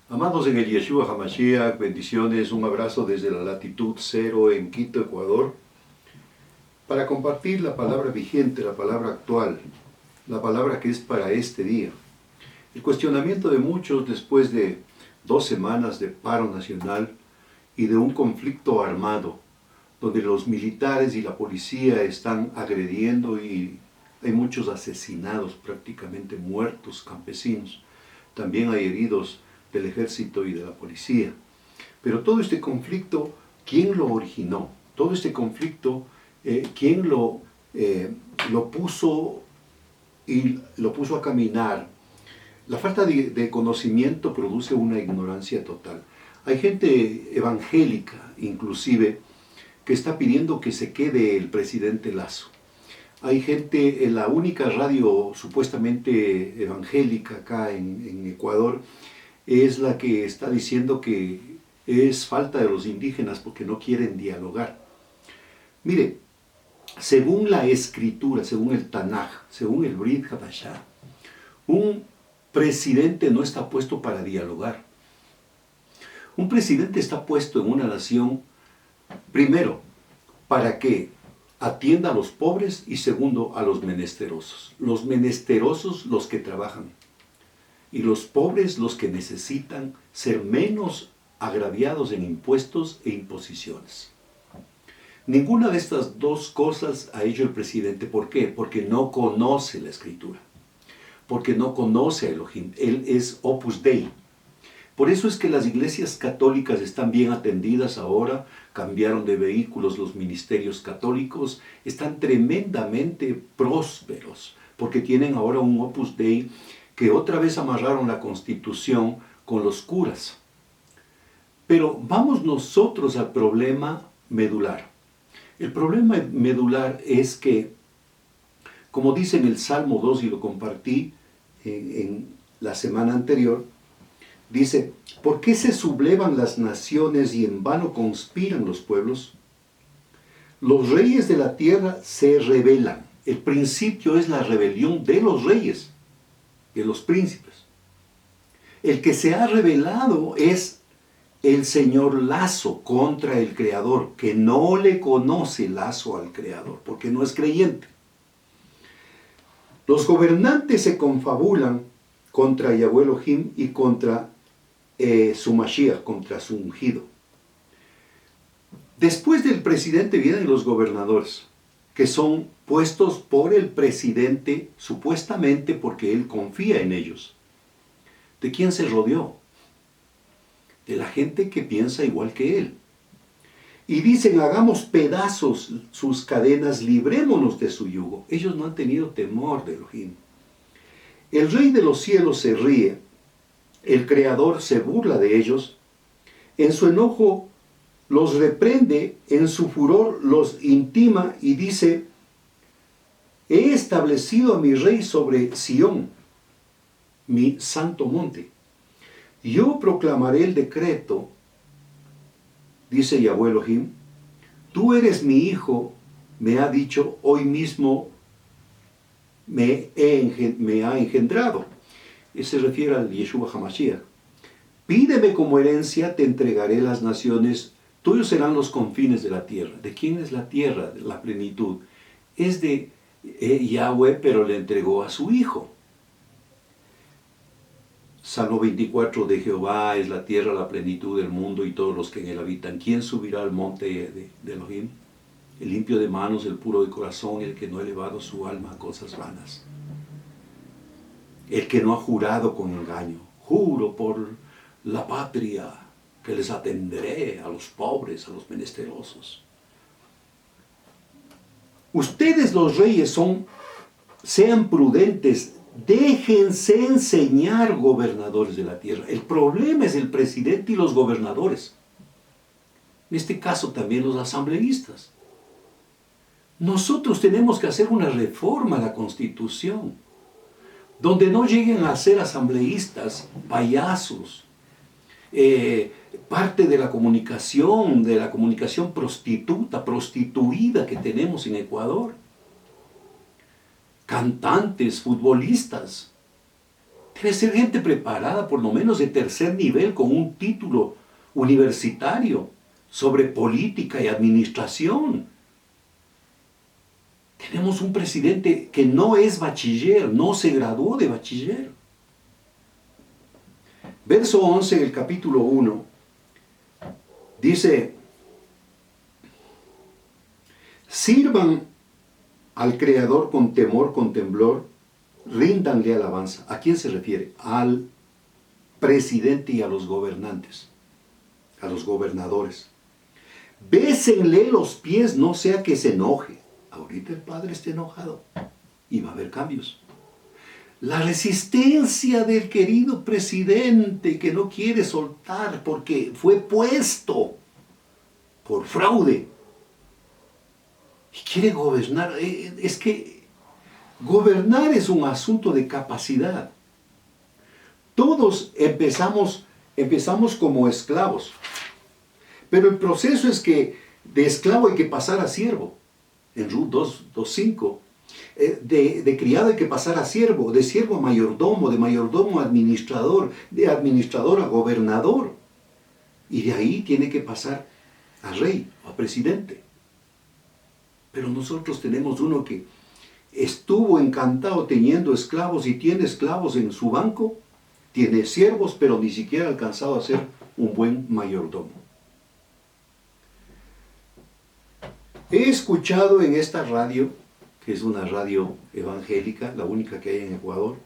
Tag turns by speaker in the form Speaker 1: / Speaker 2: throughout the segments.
Speaker 1: Amados en el Yeshua HaMashiach, bendiciones, un abrazo desde la latitud cero en Quito, Ecuador, para compartir la palabra vigente, la palabra actual, la palabra que es para este día. El cuestionamiento de muchos después de 2 semanas de paro nacional y de un conflicto armado, donde los militares y la policía están agrediendo y hay muchos asesinados, prácticamente muertos campesinos. También hay heridos del ejército y de la policía. Pero todo este conflicto, ¿quién lo originó? Todo este conflicto, ¿quién lo puso y lo puso a caminar? La falta de conocimiento produce una ignorancia total. Hay gente evangélica, inclusive, que está pidiendo que se quede el presidente Lasso. Hay gente, en la única radio supuestamente evangélica acá en Ecuador, es la que está diciendo que es falta de los indígenas porque no quieren dialogar. Mire, según la escritura, según el Tanaj, según el Brit Hadashah, un presidente no está puesto para dialogar. Un presidente está puesto en una nación, primero, para que atienda a los pobres y segundo, a los menesterosos. Los menesterosos, los que trabajan, y los pobres, los que necesitan ser menos agraviados en impuestos e imposiciones. Ninguna de estas dos cosas ha hecho el presidente. ¿Por qué? Porque no conoce la escritura, porque no conoce a Elohim. Él es Opus Dei. Por eso es que las iglesias católicas están bien atendidas ahora, cambiaron de vehículos los ministerios católicos, están tremendamente prósperos, porque tienen ahora un Opus Dei que otra vez amarraron la Constitución con los curas. Pero vamos nosotros al problema medular. El problema medular es que, como dice en el Salmo 2, y lo compartí en la semana anterior, dice: ¿por qué se sublevan las naciones y en vano conspiran los pueblos? Los reyes de la tierra se rebelan. El principio es la rebelión de los reyes, de los príncipes. El que se ha rebelado es el señor Lasso contra el Creador, que no le conoce Lasso al Creador, porque no es creyente. Los gobernantes se confabulan contra Yahweh Elohim y contra su Mashiach, contra su ungido. Después del presidente vienen los gobernadores, que son puestos por el presidente supuestamente porque él confía en ellos. ¿De quién se rodeó? De la gente que piensa igual que él. Y dicen: hagamos pedazos sus cadenas, librémonos de su yugo. Ellos no han tenido temor de Elohim. El Rey de los cielos se ríe, el Creador se burla de ellos, en su enojo los reprende, en su furor los intima y dice: he establecido a mi Rey sobre Sión, mi santo monte. Yo proclamaré el decreto, dice Yahweh Elohim: tú eres mi hijo, me ha dicho, hoy mismo me ha engendrado. Se refiere al Yeshua HaMashiach. Pídeme como herencia, te entregaré las naciones, tuyos serán los confines de la tierra. ¿De quién es la tierra? La plenitud. Es de Yahweh, pero le entregó a su hijo. Salmo 24: de Jehová es la tierra, la plenitud del mundo y todos los que en él habitan. ¿Quién subirá al monte de Elohim? El limpio de manos, el puro de corazón, el que no ha elevado su alma a cosas vanas. El que no ha jurado con engaño. Juro por la patria que les atenderé, a los pobres, a los menesterosos. Ustedes los reyes sean prudentes, déjense enseñar, gobernadores de la tierra. El problema es el presidente y los gobernadores. En este caso también los asambleístas. Nosotros tenemos que hacer una reforma a la Constitución, donde no lleguen a ser asambleístas, payasos, parte de la comunicación prostituida que tenemos en Ecuador. Cantantes, futbolistas,
Speaker 2: Debe ser gente preparada, por lo menos de tercer nivel, con un título universitario sobre política y administración. Tenemos un presidente que no es bachiller, no se graduó de bachiller. Verso 11 del capítulo 1 dice: sirvan al Creador con temor, con temblor, ríndanle alabanza. ¿A quién se refiere? Al presidente y a los gobernantes, a los gobernadores. Bésenle los pies, no sea que se enoje. Ahorita el padre está enojado y va a haber cambios. La resistencia del querido presidente que no quiere soltar porque fue puesto por fraude y quiere gobernar. Es que gobernar es un asunto de capacidad. Todos empezamos como esclavos, pero el proceso es que de esclavo hay que pasar a siervo. En Ruth 2:5, de criado hay que pasar a siervo, de siervo a mayordomo, de mayordomo a administrador, de administrador a gobernador. Y de ahí tiene que pasar a rey o a presidente. Pero nosotros tenemos uno que estuvo encantado teniendo esclavos y tiene esclavos en su banco, tiene siervos, pero ni siquiera ha alcanzado a ser un buen mayordomo. He escuchado en esta radio, que es una radio evangélica, la única que hay en Ecuador,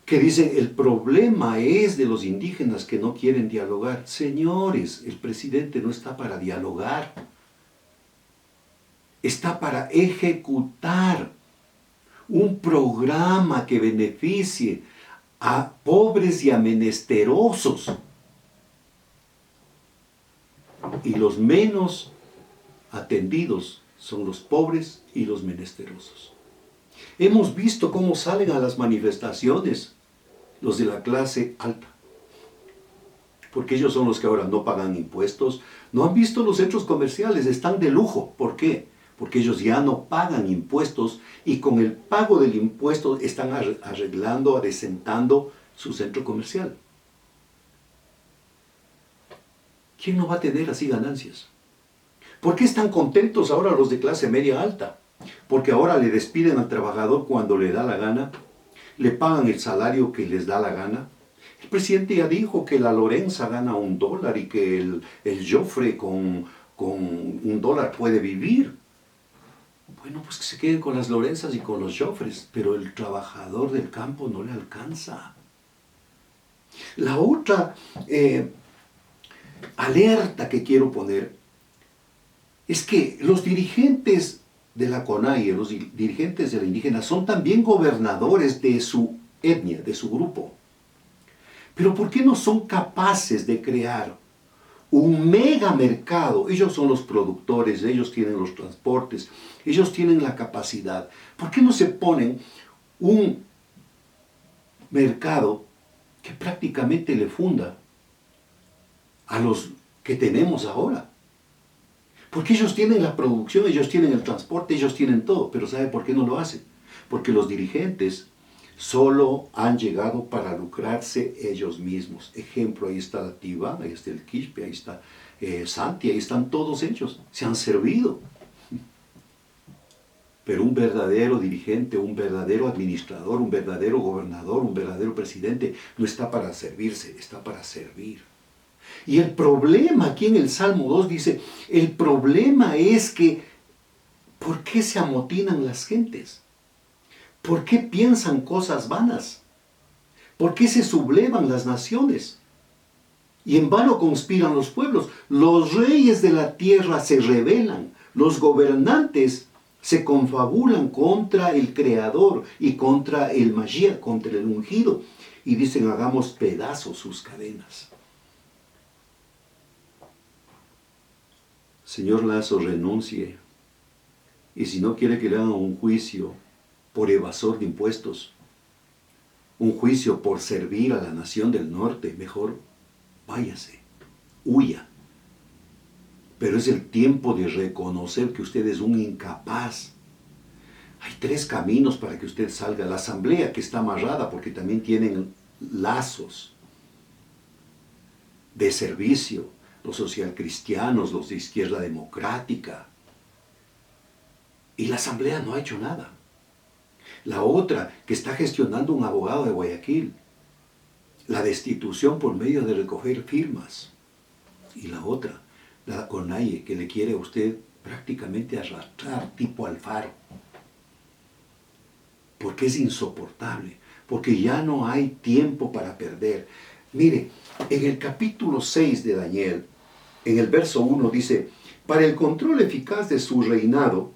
Speaker 2: que dicen: el problema es de los indígenas que no quieren dialogar. Señores, el presidente no está para dialogar, está para ejecutar un programa que beneficie a pobres y a menesterosos. Y los menos atendidos son los pobres y los menesterosos. Hemos visto cómo salen a las manifestaciones los de la clase alta, porque ellos son los que ahora no pagan impuestos. No han visto los centros comerciales, están de lujo. ¿Por qué? Porque ellos ya no pagan impuestos y con el pago del impuesto están arreglando, adecentando su centro comercial. ¿Quién no va a tener así ganancias? ¿Por qué están contentos ahora los de clase media alta? Porque ahora le despiden al trabajador cuando le da la gana, le pagan el salario que les da la gana. El presidente ya dijo que la Lorenza gana $1 y que el Joffre con $1 puede vivir. Bueno, pues que se queden con las Lorenzas y con los Joffres, pero el trabajador del campo no le alcanza. La otra alerta que quiero poner es que los dirigentes de la CONAIE, los dirigentes de la indígena, son también gobernadores de su etnia, de su grupo. Pero ¿por qué no son capaces de crear un mega mercado? Ellos son los productores, ellos tienen los transportes, ellos tienen la capacidad. ¿Por qué no se ponen un mercado que prácticamente le funda a los que tenemos ahora? Porque ellos tienen la producción, ellos tienen el transporte, ellos tienen todo. Pero ¿sabe por qué no lo hacen? Porque los dirigentes solo han llegado para lucrarse ellos mismos. Ejemplo, ahí está la Tibán, ahí está el Quispe, ahí está Santi, ahí están todos ellos. Se han servido. Pero un verdadero dirigente, un verdadero administrador, un verdadero gobernador, un verdadero presidente, no está para servirse, está para servir. Y el problema aquí en el Salmo 2 dice, el problema es que, ¿por qué se amotinan las gentes? ¿Por qué piensan cosas vanas? ¿Por qué se sublevan las naciones? Y en vano conspiran los pueblos. Los reyes de la tierra se rebelan. Los gobernantes se confabulan contra el Creador y contra el Mashiach, contra el ungido. Y dicen, hagamos pedazos sus cadenas. Señor Lazo, renuncie. Y si no quiere que le hagan un juicio por evasor de impuestos, un juicio por servir a la nación del norte, mejor váyase, huya. Pero es el tiempo de reconocer que usted es un incapaz. Hay 3 caminos para que usted salga. La asamblea, que está amarrada porque también tienen lazos de servicio, los socialcristianos, los de izquierda democrática. Y la asamblea no ha hecho nada. La otra, que está gestionando un abogado de Guayaquil, la destitución por medio de recoger firmas. Y la otra, la CONAIE, que le quiere a usted prácticamente arrastrar tipo Alfaro. Porque es insoportable, porque ya no hay tiempo para perder. Mire, en el capítulo 6 de Daniel, en el verso 1 dice, para el control eficaz de su reinado,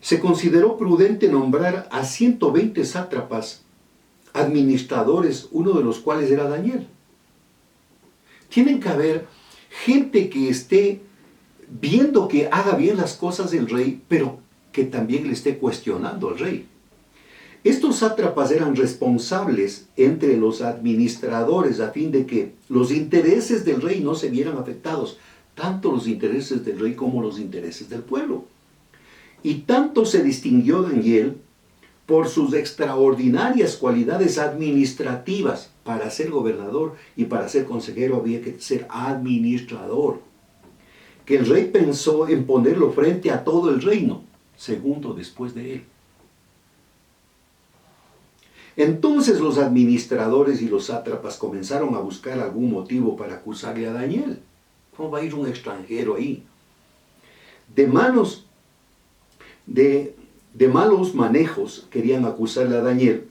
Speaker 2: se consideró prudente nombrar a 120 sátrapas, administradores, uno de los cuales era Daniel. Tienen que haber gente que esté viendo que haga bien las cosas el rey, pero que también le esté cuestionando al rey. Estos sátrapas eran responsables entre los administradores a fin de que los intereses del rey no se vieran afectados, tanto los intereses del rey como los intereses del pueblo. Y tanto se distinguió Daniel por sus extraordinarias cualidades administrativas. Para ser gobernador y para ser consejero había que ser administrador, que el rey pensó en ponerlo frente a todo el reino, segundo después de él. Entonces los administradores y los sátrapas comenzaron a buscar algún motivo para acusarle a Daniel. ¿Cómo va a ir un extranjero ahí? De malos manejos querían acusarle a Daniel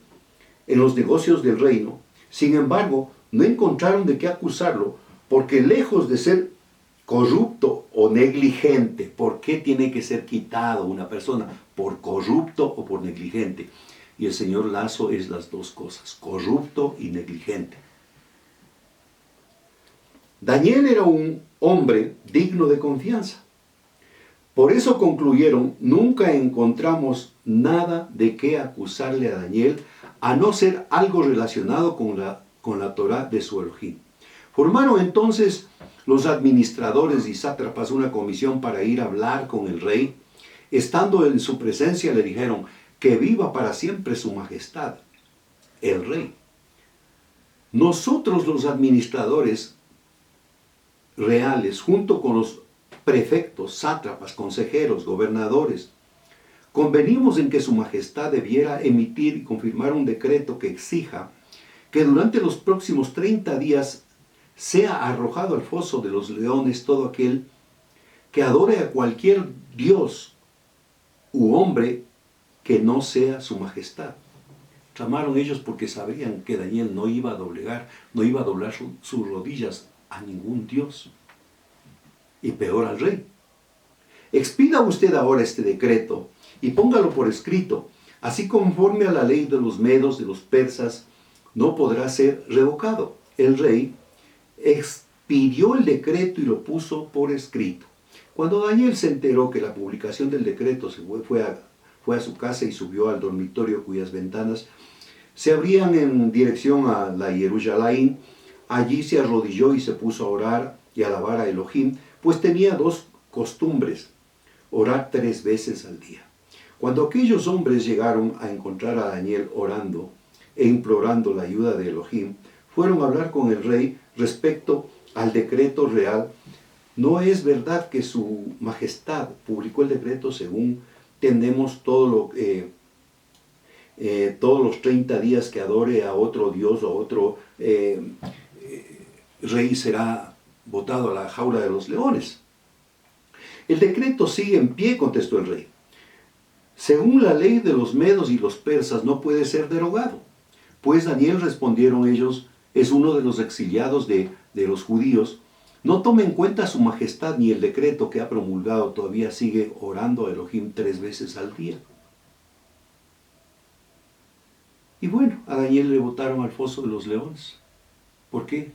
Speaker 2: en los negocios del reino. Sin embargo, no encontraron de qué acusarlo, porque lejos de ser corrupto o negligente, ¿por qué tiene que ser quitado una persona? ¿Por corrupto o por negligente? Y el señor Lazo es las dos cosas, corrupto y negligente. Daniel era un hombre digno de confianza. Por eso concluyeron, nunca encontramos nada de qué acusarle a Daniel, a no ser algo relacionado con la Torá de su Elohim. Formaron entonces los administradores y sátrapas una comisión para ir a hablar con el rey. Estando en su presencia le dijeron, que viva para siempre su majestad, el rey. Nosotros los administradores reales, junto con los prefectos, sátrapas, consejeros, gobernadores, convenimos en que su majestad debiera emitir y confirmar un decreto que exija que durante los próximos 30 días sea arrojado al foso de los leones todo aquel que adore a cualquier dios u hombre que no sea su majestad. Clamaron ellos porque sabían que Daniel no iba a doblegar, no iba a doblar sus rodillas a ningún dios, y peor al rey. Expida usted ahora este decreto y póngalo por escrito, así conforme a la ley de los medos, de los persas, no podrá ser revocado. El rey expidió el decreto y lo puso por escrito. Cuando Daniel se enteró que la publicación del decreto fue a su casa y subió al dormitorio cuyas ventanas se abrían en dirección a la Jerusalén, allí se arrodilló y se puso a orar y a alabar a Elohim, pues tenía 2 costumbres, orar 3 veces al día. Cuando aquellos hombres llegaron a encontrar a Daniel orando e implorando la ayuda de Elohim, fueron a hablar con el rey respecto al decreto real. ¿No es verdad que su majestad publicó el decreto según tenemos todos los 30 días que adore a otro dios o a otro rey será botado a la jaula de los leones? El decreto sigue en pie, contestó el rey. Según la ley de los medos y los persas no puede ser derogado. Pues Daniel, respondieron ellos, es uno de los exiliados de los judíos. No tome en cuenta su majestad ni el decreto que ha promulgado, todavía sigue orando a Elohim 3 veces al día. Y bueno, a Daniel le botaron al foso de los leones. ¿Por qué?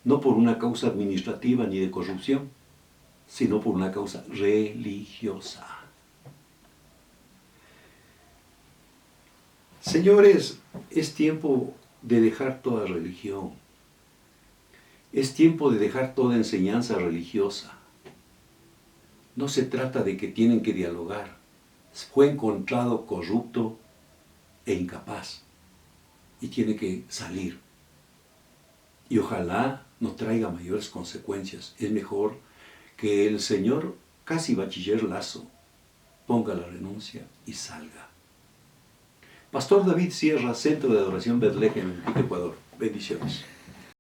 Speaker 2: No por una causa administrativa ni de corrupción, sino por una causa religiosa. Señores, es tiempo de dejar toda religión. Es tiempo de dejar toda enseñanza religiosa. No se trata de que tienen que dialogar. fue encontrado corrupto e incapaz y tiene que salir. Y ojalá no traiga mayores consecuencias. Es mejor que el señor, casi bachiller Lazo, ponga la renuncia y salga. Pastor David Sierra, Centro de Adoración Betlehem, en Quito, Ecuador. Bendiciones.